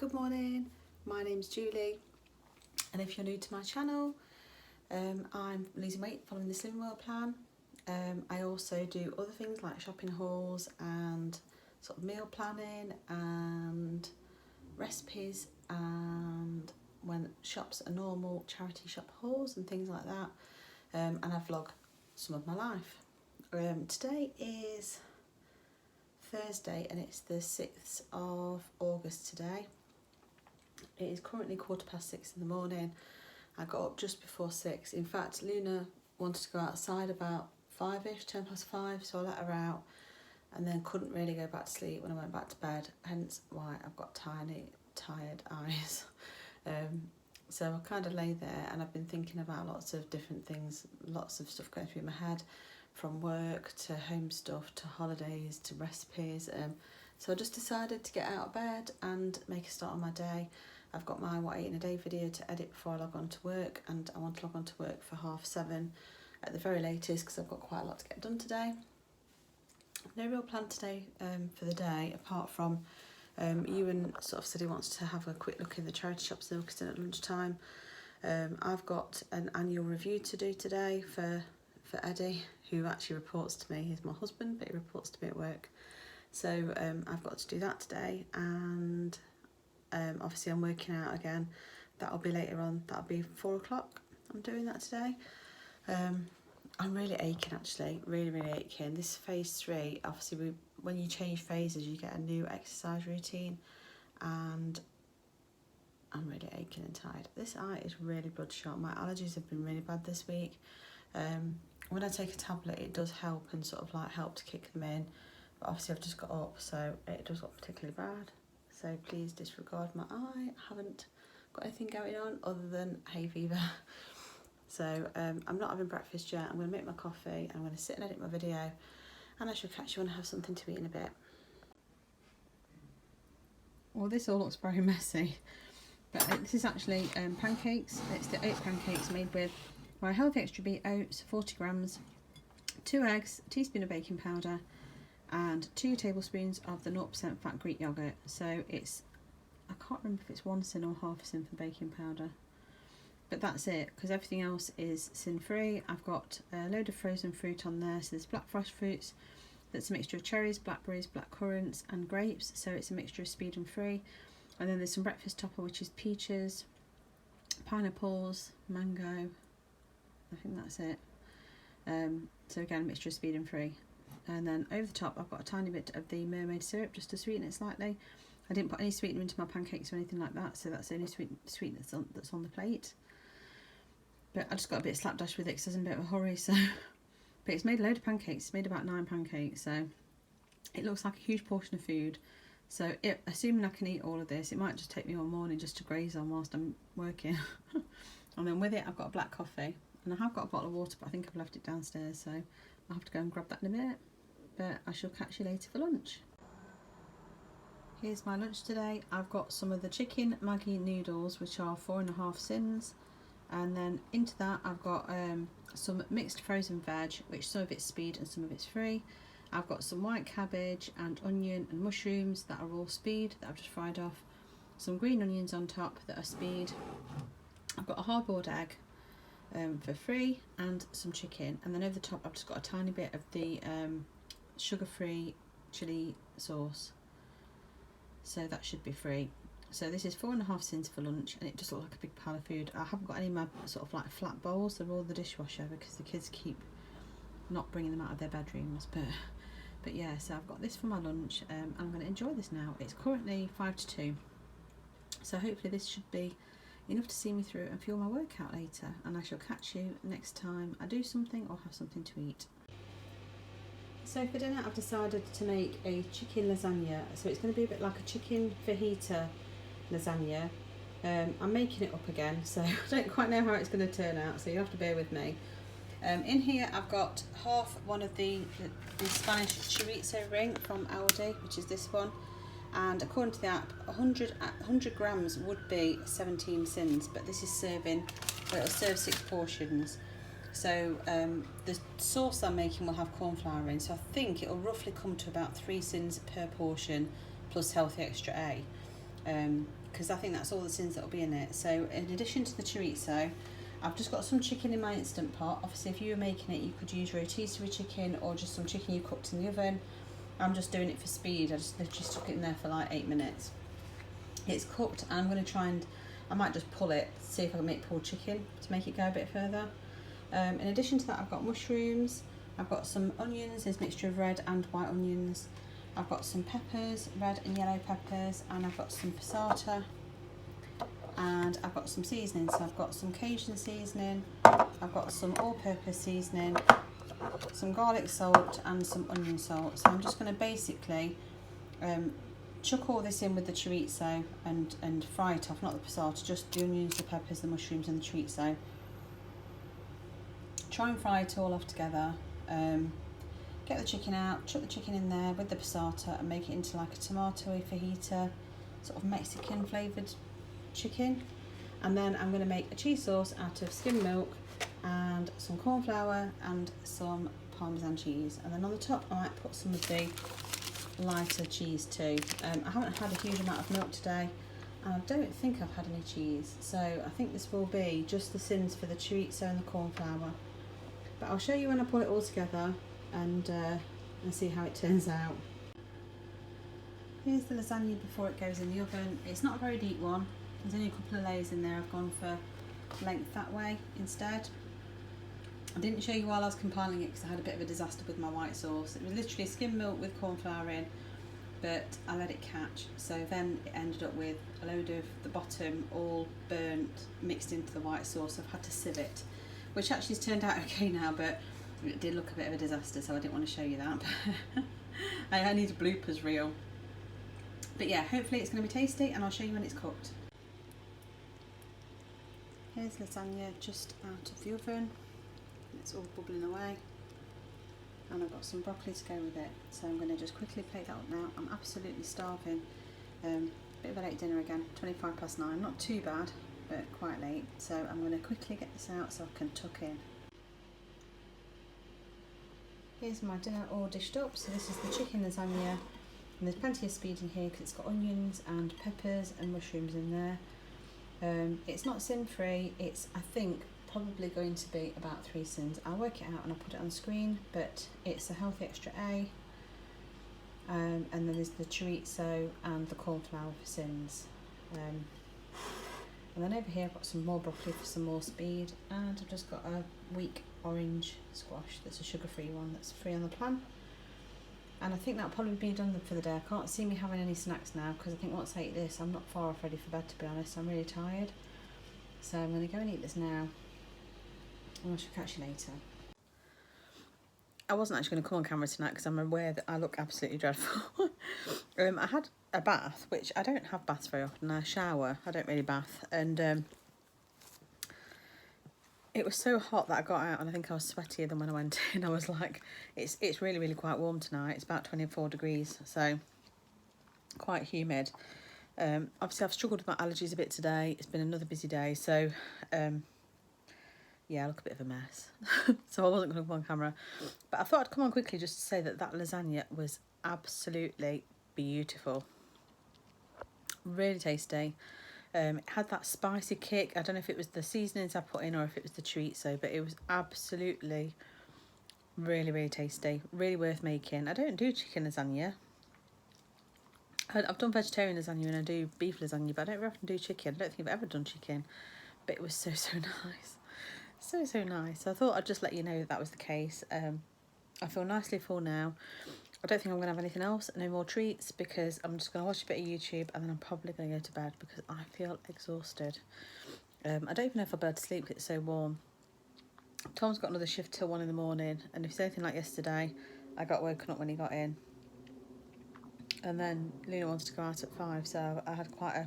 Good morning, my name's Julie, and if you're new to my channel, I'm losing weight following the Slim World plan. I also do other things like shopping hauls and sort of meal planning and recipes, and when shops are normal charity shop hauls and things like that, and I vlog some of my life. Today is Thursday and it's the 6th of August today. It is currently 6:15 in the morning. I got up just before 6. In fact, Luna wanted to go outside about 5ish, 5:10, so I let her out and then couldn't really go back to sleep when I went back to bed, hence why I've got tiny, tired eyes. So I kind of lay there and I've been thinking about lots of different things, lots of stuff going through my head, from work to home stuff to holidays to recipes. So I just decided to get out of bed and make a start on my day. I've got my what I eat in a day video to edit before I log on to work, and I want to log on to work for 7:30 at the very latest because I've got quite a lot to get done today. No real plan today for the day, apart from Ewan sort of said he wants to have a quick look in the charity shops in at lunchtime. I've got an annual review to do today for Eddie, who actually reports to me. He's my husband, but he reports to me at work. So I've got to do that today, and obviously I'm working out again. That'll be later on. That'll be 4 o'clock. I'm doing that today. I'm really aching actually, really aching. This phase 3, obviously when you change phases you get a new exercise routine, and I'm really aching and tired. This eye is really bloodshot. My allergies have been really bad this week. When I take a tablet it does help and sort of like help to kick them in, but obviously I've just got up, so it does look particularly bad. So please disregard my eye. I haven't got anything going on other than hay fever. So I'm not having breakfast yet. I'm going to make my coffee and I'm going to sit and edit my video, and I shall catch you when I have something to eat in a bit. Well, this all looks very messy, but this is actually pancakes. It's the oat pancakes made with my healthy extra beet oats, 40 grams, 2 eggs, a teaspoon of baking powder, and 2 tablespoons of the 0% fat Greek yogurt. So it's, I can't remember if it's 1 Syn or half a Syn for baking powder, but that's it, because everything else is Syn free. I've got a load of frozen fruit on there. So there's black forest fruits, that's a mixture of cherries, blackberries, black currants and grapes, so it's a mixture of speed and free. And then there's some breakfast topper, which is peaches, pineapples, mango, I think that's it. So again, a mixture of speed and free. And then over the top I've got a tiny bit of the mermaid syrup just to sweeten it slightly. I didn't put any sweetener into my pancakes or anything like that, so that's the only sweet that's on the plate. But I just got a bit slapdash with it because I was in a bit of a hurry. So, but it's made a load of pancakes. It's made about 9 pancakes, so it looks like a huge portion of food. So assuming I can eat all of this, it might just take me all morning just to graze on whilst I'm working. And then with it I've got a black coffee, and I have got a bottle of water, but I think I've left it downstairs, so I'll have to go and grab that in a minute. But I shall catch you later for lunch. Here's my lunch today. I've got some of the chicken Maggi noodles, which are 4.5 Syns, and then into that I've got some mixed frozen veg, which some of it's speed and some of it's free. I've got some white cabbage and onion and mushrooms that are all speed that I've just fried off. Some green onions on top that are speed. I've got a hard-boiled egg for free, and some chicken, and then over the top I've just got a tiny bit of the sugar-free chili sauce, so that should be free. So this is 4.5 Syns for lunch, and it just looks like a big pile of food. I haven't got any of my sort of like flat bowls, they're all the dishwasher because the kids keep not bringing them out of their bedrooms, but yeah, so I've got this for my lunch. I'm going to enjoy this now. It's currently 1 to 2, so hopefully this should be enough to see me through and fuel my workout later, and I shall catch you next time I do something or have something to eat. So for dinner I've decided to make a chicken lasagna. So it's going to be a bit like a chicken fajita lasagna. I'm making it up again, so I don't quite know how it's going to turn out, so you'll have to bear with me. In here I've got one of the Spanish chorizo ring from Aldi, which is this one, and according to the app 100 grams would be 17 Syns, but this is serving, well, it'll serve 6 portions. So the sauce I'm making will have cornflour in, so I think it'll roughly come to about 3 Syns per portion plus healthy extra A. because I think that's all the Syns that will be in it. So in addition to the chorizo, I've just got some chicken in my Instant Pot. Obviously if you were making it, you could use rotisserie chicken or just some chicken you cooked in the oven. I'm just doing it for speed. I just literally stuck it in there for like 8 minutes. It's cooked, and I'm going to try and, I might just pull it, see if I can make pulled chicken to make it go a bit further. In addition to that, I've got mushrooms, I've got some onions, there's a mixture of red and white onions. I've got some peppers, red and yellow peppers, and I've got some passata, and I've got some seasoning. So I've got some Cajun seasoning, I've got some all-purpose seasoning, some garlic salt and some onion salt. So I'm just going to basically chuck all this in with the chorizo and fry it off, not the passata, just the onions, the peppers, the mushrooms and the chorizo. Try and fry it all off together. Get the chicken out, chuck the chicken in there with the passata and make it into like a tomatoey fajita, sort of Mexican flavoured chicken. And then I'm going to make a cheese sauce out of skim milk and some corn flour and some Parmesan cheese. And then on the top I might put some of the lighter cheese too. I haven't had a huge amount of milk today, and I don't think I've had any cheese, so I think this will be just the Syns for the chorizo and the corn flour. But I'll show you when I put it all together and see how it turns out. Here's the lasagna before it goes in the oven. It's not a very deep one, there's only a couple of layers in there. I've gone for length that way instead. I didn't show you while I was compiling it because I had a bit of a disaster with my white sauce. It was literally skim milk with corn flour in, but I let it catch. So then it ended up with a load of the bottom all burnt, mixed into the white sauce. I've had to sieve it, which actually has turned out okay now, but it did look a bit of a disaster, so I didn't want to show you that. I need a bloopers reel. But yeah, hopefully it's going to be tasty, and I'll show you when it's cooked. Here's lasagna just out of the oven. It's all bubbling away, and I've got some broccoli to go with it, so I'm going to just quickly plate that up now. I'm absolutely starving. Bit of a late dinner again, 9:25, not too bad but quite late, so I'm going to quickly get this out so I can tuck in. Here's my dinner all dished up. So this is the chicken lasagna, and there's plenty of speed in here because it's got onions and peppers and mushrooms in there. It's not Syn free, it's I think probably going to be about 3 Syns. I'll work it out and I'll put it on screen, but it's a healthy extra A. And then there's the chorizo and the cornflour for Syns. And then over here I've got some more broccoli for some more speed, and I've just got a weak orange squash that's a sugar-free one that's free on the plan. And I think that'll probably be done for the day. I can't see me having any snacks now because I think once I eat this I'm not far off ready for bed, to be honest. I'm really tired. So I'm going to go and eat this now, and I shall catch you later. I wasn't actually going to come on camera tonight because I'm aware that I look absolutely dreadful. I had a bath, which I don't have baths very often. I shower, I don't really bath, and it was so hot that I got out and I think I was sweatier than when I went in. I was like, it's really, really quite warm tonight. It's about 24 degrees, so quite humid. Obviously I've struggled with my allergies a bit today. It's been another busy day, so yeah, I look a bit of a mess. So I wasn't going to come on camera, but I thought I'd come on quickly just to say that lasagna was absolutely beautiful. Really tasty. It had that spicy kick. I don't know if it was the seasonings I put in or if it was the chorizo, but it was absolutely really, really tasty. Really worth making. I don't do chicken lasagna. I've done vegetarian lasagna and I do beef lasagna, but I don't very often do chicken. I don't think I've ever done chicken, but it was so nice. So nice. So I thought I'd just let you know that was the case. I feel nicely full now. I don't think I'm going to have anything else, no more treats, because I'm just going to watch a bit of YouTube and then I'm probably going to go to bed because I feel exhausted. I don't even know if I'll be able to sleep because it's so warm. Tom's got another shift till 1 in the morning, and if it's anything like yesterday, I got woken up when he got in. And then Luna wants to go out at 5, so I had quite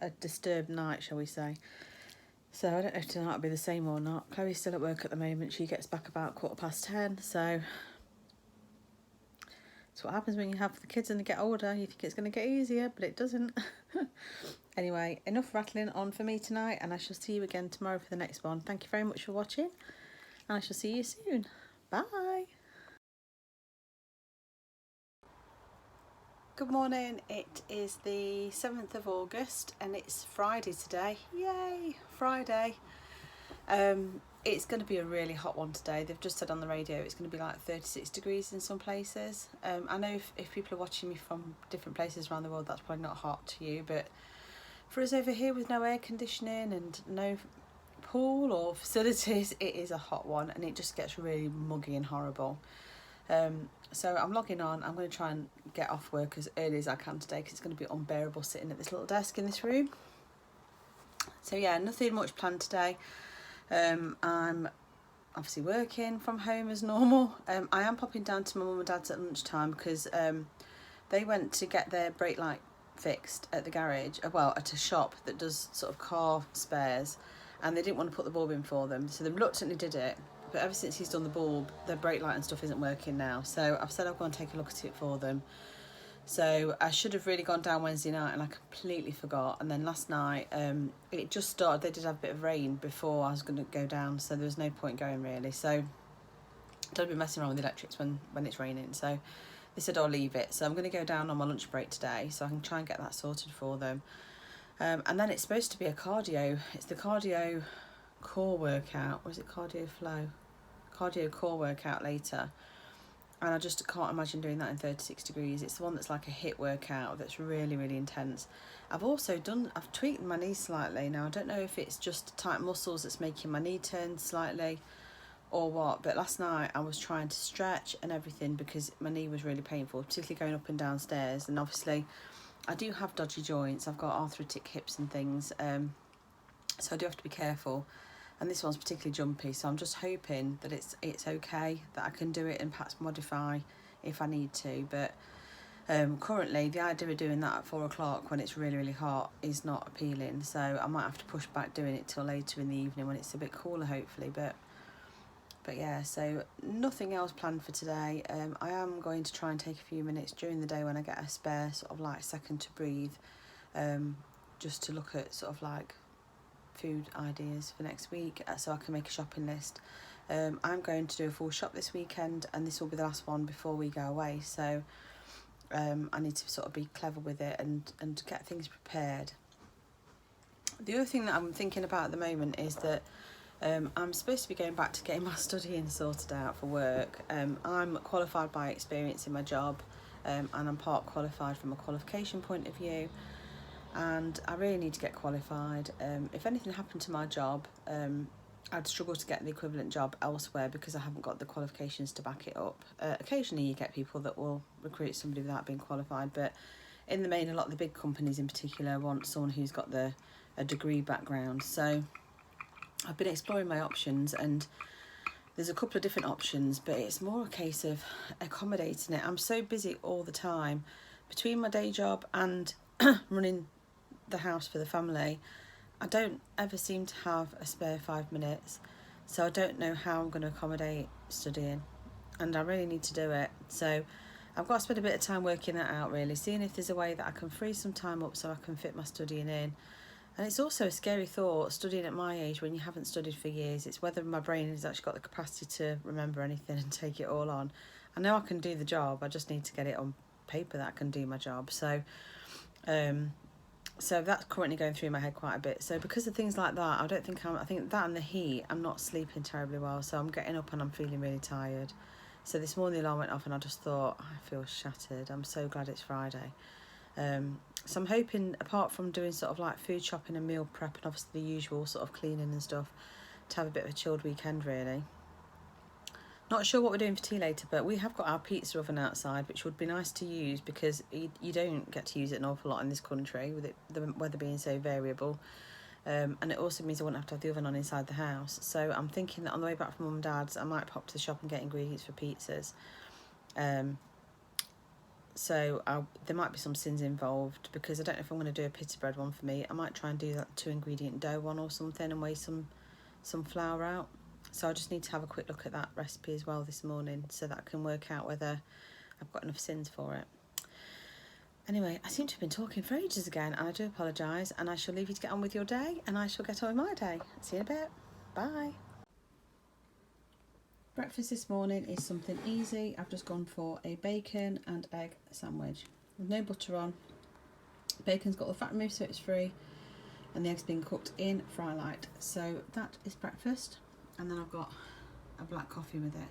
a disturbed night, shall we say. So I don't know if tonight will be the same or not. Chloe's still at work at the moment. She gets back about 10:15, so that's what happens when you have the kids and they get older. You think it's going to get easier, but it doesn't. Anyway, enough rattling on for me tonight, and I shall see you again tomorrow for the next one. Thank you very much for watching, and I shall see you soon. Bye. Good morning, it is the 7th of August and it's Friday today. Yay, Friday. It's going to be a really hot one today. They've just said on the radio it's going to be like 36 degrees in some places. I know if people are watching me from different places around the world, that's probably not hot to you, but for us over here with no air conditioning and no pool or facilities, it is a hot one and it just gets really muggy and horrible. So I'm logging on. I'm going to try and get off work as early as I can today because it's going to be unbearable sitting at this little desk in this room. So yeah, nothing much planned today. I'm obviously working from home as normal. I am popping down to my mum and dad's at lunchtime because they went to get their brake light fixed at the garage, well, at a shop that does sort of car spares, and they didn't want to put the bulb in for them, so they reluctantly did it. But ever since he's done the bulb, the brake light and stuff isn't working now. So I've said I'll go and take a look at it for them. So I should have really gone down Wednesday night and I completely forgot. And then last night, it just started. They did have a bit of rain before I was going to go down, so there was no point going really. So don't be messing around with the electrics when it's raining. So they said I'll leave it. So I'm going to go down on my lunch break today so I can try and get that sorted for them. And then it's supposed to be a cardio. It's the cardio core workout, or is it cardio flow? Cardio core workout later, and I just can't imagine doing that in 36 degrees. It's the one that's like a HIIT workout that's really, really intense. I've tweaked my knee slightly. Now I don't know if it's just tight muscles that's making my knee turn slightly or what, but last night I was trying to stretch and everything because my knee was really painful, particularly going up and down stairs. And obviously I do have dodgy joints. I've got arthritic hips and things, so I do have to be careful. And this one's particularly jumpy, so I'm just hoping that it's okay, that I can do it and perhaps modify if I need to. But currently the idea of doing that at 4 o'clock when it's really, really hot is not appealing, so I might have to push back doing it till later in the evening when it's a bit cooler hopefully. But yeah, so nothing else planned for today. I am going to try and take a few minutes during the day when I get a spare sort of like second to breathe, just to look at sort of like food ideas for next week so I can make a shopping list. I'm going to do a full shop this weekend and this will be the last one before we go away, so I need to sort of be clever with it and get things prepared. The other thing that I'm thinking about at the moment is that I'm supposed to be going back to getting my studying sorted out for work. I'm qualified by experience in my job, and I'm part qualified from a qualification point of view, and I really need to get qualified. If anything happened to my job, I'd struggle to get the equivalent job elsewhere because I haven't got the qualifications to back it up. Occasionally you get people that will recruit somebody without being qualified, but in the main a lot of the big companies in particular want someone who's got a degree background. So I've been exploring my options and there's a couple of different options, but it's more a case of accommodating it. I'm so busy all the time between my day job and running the house for the family. I don't ever seem to have a spare 5 minutes, so I don't know how I'm going to accommodate studying, and I really need to do it. So I've got to spend a bit of time working that out, really, seeing if there's a way that I can free some time up so I can fit my studying in. And it's also a scary thought, studying at my age when you haven't studied for years. It's whether my brain has actually got the capacity to remember anything and take it all on. I know I can do the job, I just need to get it on paper that I can do my job. So so that's currently going through my head quite a bit. So because of things like that, I think that and the heat, I'm not sleeping terribly well. So I'm getting up and I'm feeling really tired. So this morning the alarm went off and I just thought, I feel shattered. I'm so glad it's Friday. So I'm hoping, apart from doing sort of like food shopping and meal prep and obviously the usual sort of cleaning and stuff, to have a bit of a chilled weekend really. Not sure what we're doing for tea later, but we have got our pizza oven outside, which would be nice to use because you don't get to use it an awful lot in this country with the weather being so variable. And it also means I won't have to have the oven on inside the house. So I'm thinking that on the way back from mum and dad's, I might pop to the shop and get ingredients for pizzas. So there might be some Syns involved because I don't know if I'm going to do a pita bread one for me. I might try and do that 2-ingredient dough one or something and weigh some flour out. So I just need to have a quick look at that recipe as well this morning so that I can work out whether I've got enough Syns for it. Anyway, I seem to have been talking for ages again and I do apologise, and I shall leave you to get on with your day and I shall get on with my day. See you in a bit. Bye. Breakfast this morning is something easy. I've just gone for a bacon and egg sandwich. with no butter on. Bacon's got all the fat removed so it's free, and the eggs being cooked in fry light. So that is breakfast, and then I've got a black coffee with it.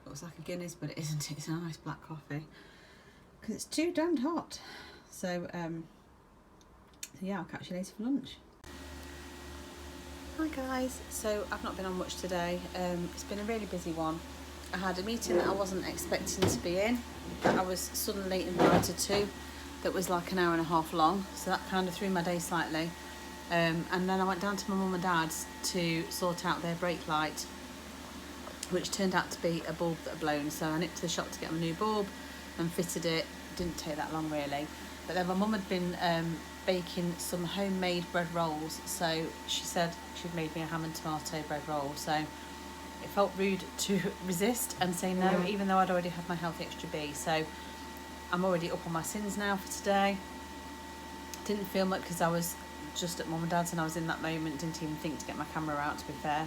Looks like a Guinness, but it isn't. It's a nice black coffee because it's too damned hot. So yeah, I'll catch you later for lunch. Hi guys, so I've not been on much today. It's been a really busy one. I had a meeting that I wasn't expecting to be in, that I was suddenly invited to, that was like an hour and a half long, so that kind of threw my day slightly. And then I went down to my mum and dad's to sort out their brake light, which turned out to be a bulb that had blown, so I nipped to the shop to get them a new bulb and fitted it. Didn't take that long really. But then my mum had been baking some homemade bread rolls, so she said she'd made me a ham and tomato bread roll, so it felt rude to resist and say no, even though I'd already had my healthy extra B. So I'm already up on my Syns now for today. Didn't feel much because I was just at mum and dad's and I was in that moment, didn't even think to get my camera out, to be fair.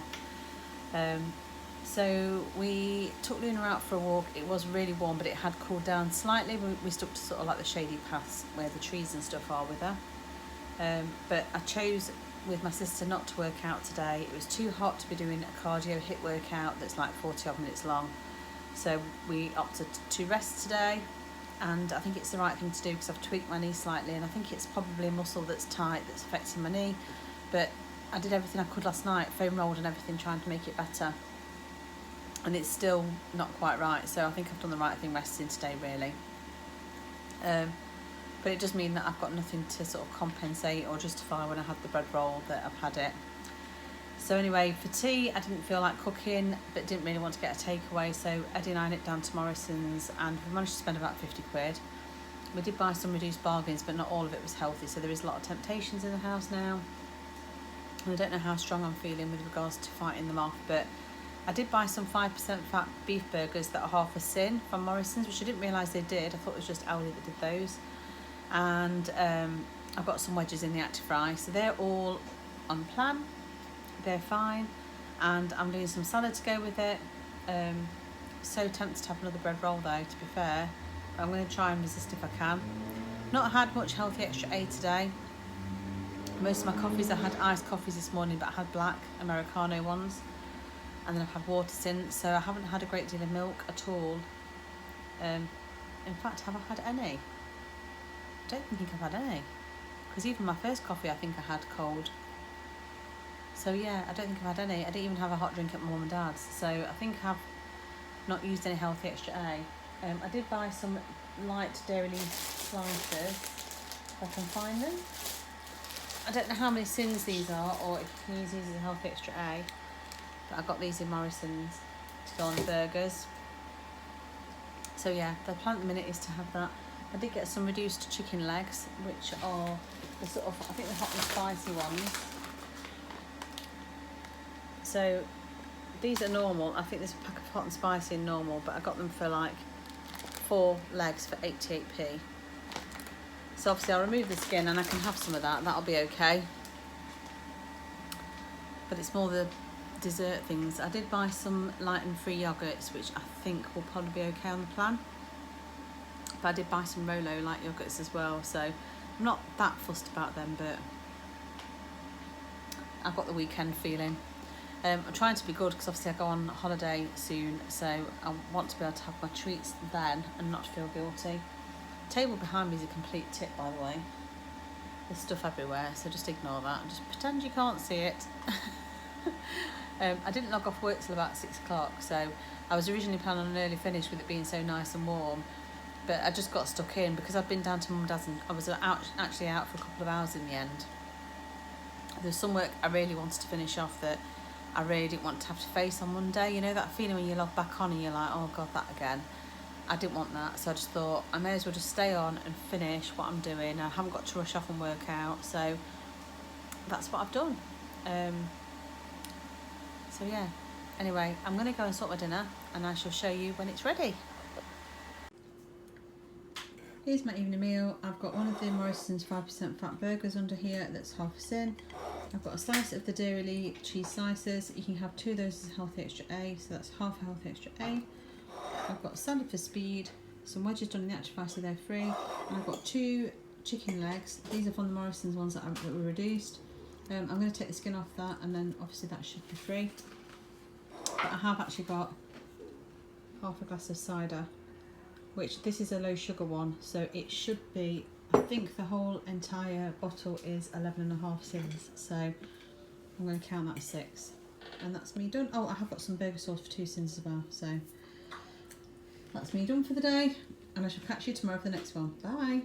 So we took Luna out for a walk. It was really warm, but it had cooled down slightly. We stuck to sort of like the shady paths where the trees and stuff are with her. But I chose with my sister not to work out today. It was too hot to be doing a cardio HIIT workout that's like 40 odd minutes long. So we opted to rest today, and I think it's the right thing to do because I've tweaked my knee slightly, and I think it's probably a muscle that's tight that's affecting my knee. But I did everything I could last night, foam rolled and everything, trying to make it better. And it's still not quite right, so I think I've done the right thing resting today really. But it does mean that I've got nothing to sort of compensate or justify when I had the bread roll that I've had it. So anyway, for tea I didn't feel like cooking, but didn't really want to get a takeaway, so Eddie and I nipped down to Morrison's and we managed to spend about 50 quid. We did buy some reduced bargains, but not all of it was healthy, so there is a lot of temptations in the house now. And I don't know how strong I'm feeling with regards to fighting them off, but I did buy some 5% fat beef burgers that are half a Syn from Morrison's, which I didn't realise they did. I thought it was just Aldi that did those. And I've got some wedges in the Active Fry, so they're all on plan. They're fine, and I'm doing some salad to go with it. So tempted to have another bread roll though, to be fair. But I'm going to try and resist if I can. Not had much healthy extra A today. Most of my coffees, I had iced coffees this morning, but I had black Americano ones. And then I've had water since, so I haven't had a great deal of milk at all. In fact, have I had any? I don't think I've had any, because even my first coffee I think I had cold. So yeah, I don't think I've had any. I didn't even have a hot drink at my mum and dad's, so I think I've not used any healthy extra A. I did buy some light dairylea slices, if I can find them. I don't know how many Syns these are, or if you can use these as a healthy extra A. But I got these in Morrison's to go on the burgers. So yeah, the plan at the minute is to have that. I did get some reduced chicken legs, which are the sort of, I think the hot and spicy ones. So these are normal. I think there's a pack of hot and spicy and normal, but I got them for like 4 legs for 88p. So obviously I'll remove the skin and I can have some of that. That'll be okay. But it's more the dessert things. I did buy some light and free yogurts, which I think will probably be okay on the plan. But I did buy some Rolo light yogurts as well, so I'm not that fussed about them, but I've got the weekend feeling. I'm trying to be good because obviously I go on holiday soon, so I want to be able to have my treats then and not feel guilty. The table behind me is a complete tip, by the way. There's stuff everywhere, so just ignore that and just pretend you can't see it. I didn't log off work till about 6 o'clock, so I was originally planning on an early finish with it being so nice and warm, but I just got stuck in because I've been down to mum and dad's and I was actually out for a couple of hours in the end. There was some work I really wanted to finish off that I really didn't want to have to face on Monday. You know that feeling when you log back on and you're like, oh god, that again. I didn't want that, so I just thought I may as well just stay on and finish what I'm doing. I haven't got to rush off and work out, so that's what I've done. So yeah, anyway, I'm going to go and sort my dinner and I shall show you when it's ready. Here's my evening meal. I've got one of the Morrison's 5% fat burgers under here that's half a Syn. I've got a slice of the dairylea cheese slices. You can have 2 of those as healthy extra A, so that's half a healthy extra A. I've got salad for speed, some wedges done in the Actify, so they're free. And I've got 2 chicken legs. These are from the Morrison's ones that were reduced. I'm going to take the skin off that, and then obviously that should be free. But I have actually got half a glass of cider, which this is a low sugar one, so it should be, I think the whole entire bottle is 11.5 Syns, so I'm going to count that as 6. And that's me done. Oh, I have got some burger sauce for 2 Syns as well, so that's me done for the day, and I shall catch you tomorrow for the next one. Bye!